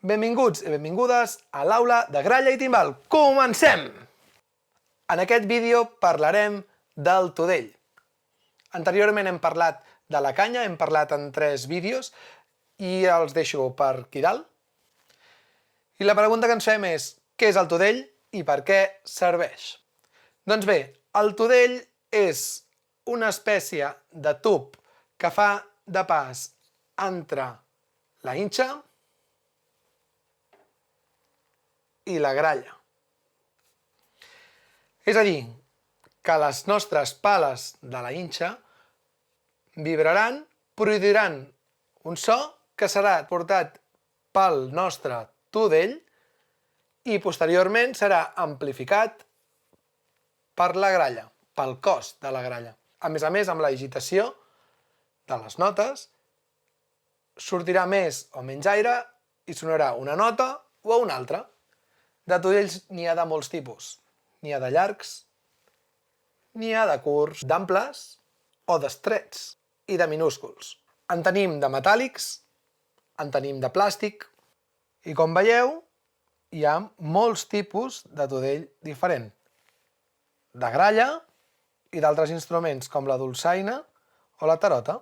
Benvinguts i benvingudes a l'aula de gralla i timbal. Comencem! En aquest vídeo parlarem del tudell. Anteriorment hem parlat de la canya, hem parlat en 3 vídeos i els deixo per aquí dalt. I la pregunta que ens fem és: què és el tudell i per què serveix? Doncs bé, el tudell és una espècie de tub que fa de pas entre la inxa i la gralla. És a dir, que les nostres pales de la inxa vibraran, produiran un so que serà portat pel nostre tudell i posteriorment serà amplificat per la gralla, pel cos de la gralla. A més, amb la digitació de les notes sortirà més o menys aire i sonarà una nota o una altra. De tudells n'hi ha de molts tipus. N'hi ha de llargs, n'hi ha de curts, d'amples o d'estrets i de minúsculs. En tenim de metàl·lics, en tenim de plàstic i, com veieu, hi ha molts tipus de tudell diferent. De gralla i d'altres instruments com la dolçaina o la tarota.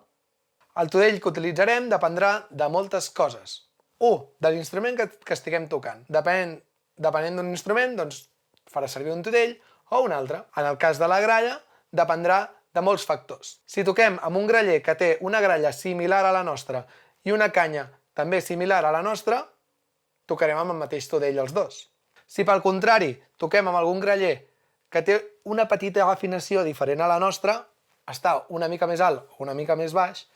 El tudell que utilitzarem dependrà de moltes coses. 1. De l'instrument que estiguem tocant. Depenent d'un instrument, doncs farà servir un tudell o un altre. En el cas de la gralla, dependrà de molts factors. Si toquem amb un graller que té una gralla similar a la nostra i una canya també similar a la nostra, tocarem amb el mateix tudell els dos. Si pel contrari toquem amb algun graller que té una petita afinació diferent a la nostra, està una mica més alt o una mica més baix,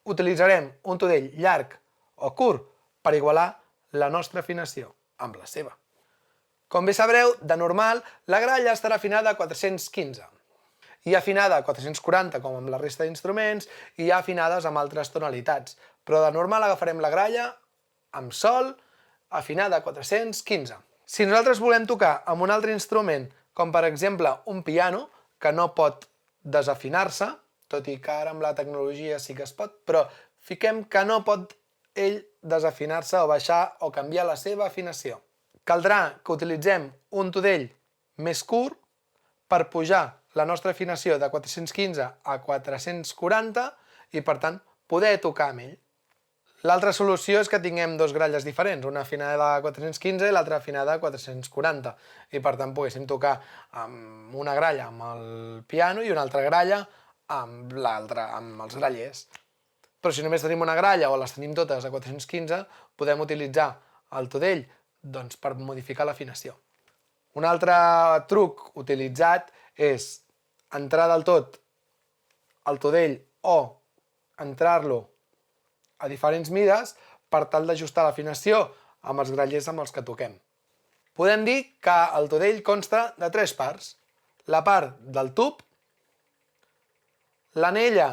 utilitzarem un tudell llarg o curt per igualar la nostra afinació amb la seva. Com bé sabreu, de normal, la gralla estarà afinada a 415. Hi ha afinada a 440, com amb la resta d'instruments, i hi ha afinades amb altres tonalitats. Però de normal agafarem la gralla amb sol, afinada a 415. Si nosaltres volem tocar amb un altre instrument, com per exemple un piano, que no pot desafinar-se, tot i que ara amb la tecnologia sí que es pot, però fiquem que no pot ell desafinar-se o baixar o canviar la seva afinació. Caldrà que utilitzem un tudell més curt per pujar la nostra afinació de 415 a 440 i, per tant, poder tocar amb ell. L'altra solució és que tinguem dos gralles diferents, una afinada a 415 i l'altra afinada a 440, i per tant poguéssim tocar amb una gralla amb el piano i una altra gralla amb l'altra, amb els grallers. Però si només tenim una gralla o les tenim totes a 415, podem utilitzar el tudell per modificar l'afinació. Un altre truc utilitzat és entrar del tot el tudell o entrar-lo a diferents mides per tal d'ajustar l'afinació amb els grallers amb els que toquem. Podem dir que el tudell consta de 3 parts. La part del tub, l'anella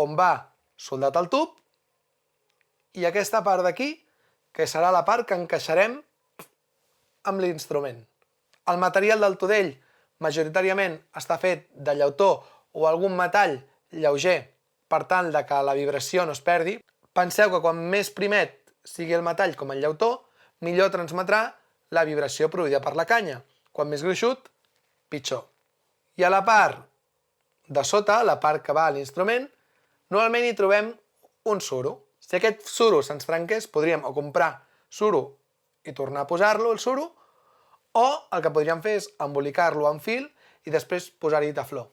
on va soldat el tub i aquesta part d'aquí, que serà la part que encaixarem amb l'instrument. El material del tudell majoritàriament està fet de llautó o algun metall lleuger per tal que la vibració no es perdi. Penseu que quan més primet sigui el metall com el llautó, millor transmetrà la vibració produïda per la canya. Quan més gruixut, pitjor. I a la part de sota, la part que va a l'instrument, normalment hi trobem un suro. Si aquest suro se'ns trenqués, podríem o comprar suro i tornar a posar-lo, el suro, o el que podríem fer és embolicar-lo amb fil i després posar-hi tefló.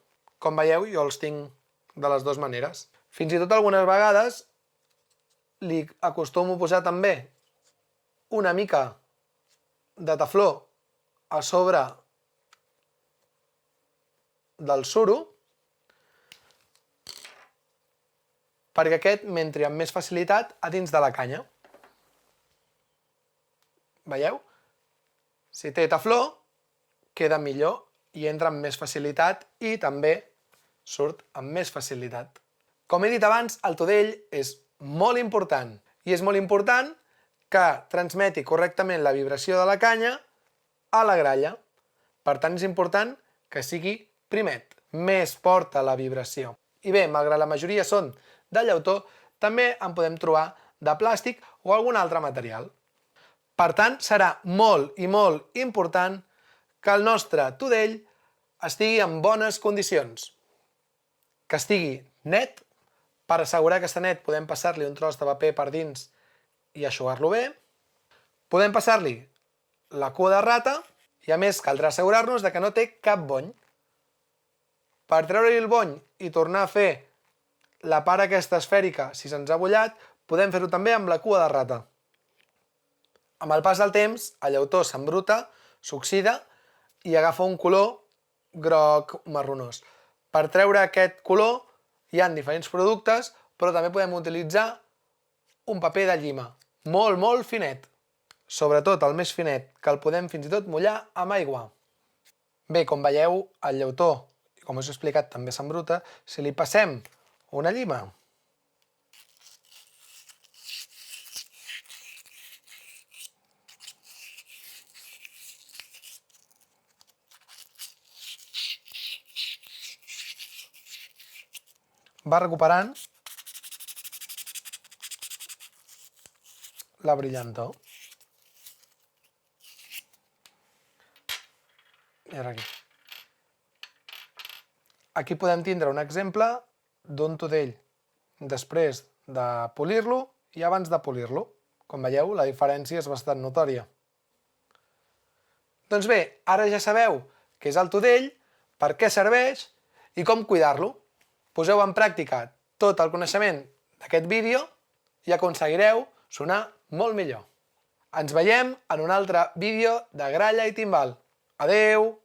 Com veieu, jo els tinc de les dues maneres. Fins i tot algunes vegades li acostumo a posar també una mica de tefló a sobre del suro perquè aquest m'entri amb més facilitat a dins de la canya. Veieu? Si té tefló, queda millor i entra amb més facilitat i també surt amb més facilitat. Com he dit abans, el tudell és molt important i és molt important que transmeti correctament la vibració de la canya a la gralla. Per tant, és important que sigui primet, més porta la vibració. I bé, malgrat la majoria són de llautó, també en podem trobar de plàstic o algun altre material. Per tant, serà molt i molt important que el nostre tudell estigui en bones condicions. Que estigui net. Per assegurar que està net podem passar-li un tros de paper per dins i eixugar-lo bé. Podem passar-li la cua de rata i a més caldrà assegurar-nos que no té cap bony. Per treure-li el bony i tornar a fer la part aquesta esfèrica, si se'ns ha bullat, podem fer-ho també amb la cua de rata. Amb el pas del temps, el llautó s'embruta, s'oxida i agafa un color groc marronós. Per treure aquest color hi ha diferents productes, però també podem utilitzar un paper de llima, molt, molt finet. Sobretot el més finet, que el podem fins i tot mullar amb aigua. Bé, com veieu, el llautó, com us he explicat, també s'embruta. Si li passem una llima, va recuperant la brillantor. I ara aquí. Aquí podem tindre un exemple d'un tudell després de polir-lo i abans de polir-lo. Com veieu, la diferència és bastant notòria. Doncs bé, ara ja sabeu què és el tudell, per què serveix i com cuidar-lo. Poseu en pràctica tot el coneixement d'aquest vídeo i aconseguireu sonar molt millor. Ens veiem en un altre vídeo de gralla i timbal. Adeu!